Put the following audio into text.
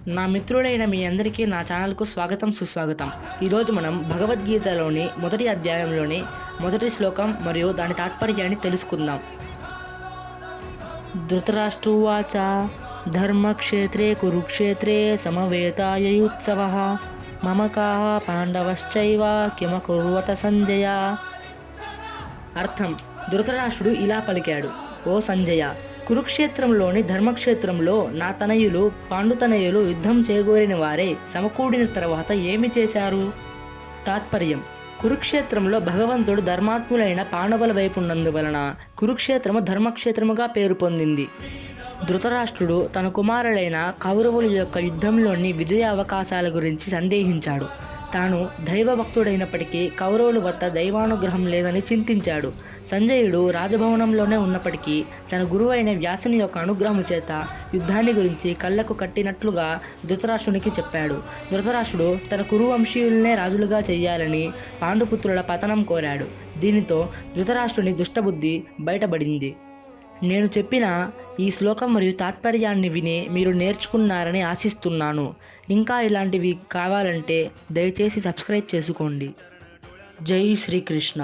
నా మిత్రులైన మీ అందరికీ నా ఛానల్కు స్వాగతం సుస్వాగతం. ఈరోజు మనం భగవద్గీతలోని మొదటి అధ్యాయంలోని మొదటి శ్లోకం మరియు దాని తాత్పర్యాన్ని తెలుసుకుందాం. ధృతరాష్ట్రోవాచ ధర్మక్షేత్రే కురుక్షేత్రే సమవేతాయుత్సవః మమ కాః పాండవశ్చైవ కిమకుర్వత సంజయ. అర్థం: ధృతరాష్ట్రుడు ఇలా పలికాడు: ఓ సంజయ, కురుక్షేత్రంలోని ధర్మక్షేత్రంలో నా తనయులు పాండుతనయులు యుద్ధం చేగోరిన వారే సమకూడిన తర్వాత ఏమి చేశారు? తాత్పర్యం: కురుక్షేత్రంలో భగవంతుడు ధర్మాత్ములైన పాండవుల వైపు ఉన్నందువలన కురుక్షేత్రము ధర్మక్షేత్రముగా పేరు పొందింది. ధృతరాష్ట్రుడు తన కుమారులైన కౌరవుల యొక్క యుద్ధంలోని విజయ అవకాశాల గురించి సందేహించాడు. తాను దైవభక్తుడైనప్పటికీ కౌరవుల వద్ద దైవానుగ్రహం లేదని చింతించాడు. సంజయుడు రాజభవనంలోనే ఉన్నప్పటికీ తన గురువైన వ్యాసుని యొక్క అనుగ్రహం చేత యుద్ధాన్ని గురించి కళ్ళకు కట్టినట్లుగా ధృతరాష్ట్రునికి చెప్పాడు. ధృతరాష్ట్రుడు తన కురువంశీయులనే రాజులుగా చేయాలని పాండుపుత్రుల పతనం కోరాడు. దీనితో ధృతరాష్ట్రుని దుష్టబుద్ధి బయటపడింది. నేను చెప్పిన ఈ శ్లోకం మరియు తాత్పర్యాన్ని విని మీరు నేర్చుకున్నారని ఆశిస్తున్నాను. ఇంకా ఇలాంటివి కావాలంటే దయచేసి సబ్స్క్రైబ్ చేసుకోండి. జై శ్రీకృష్ణ.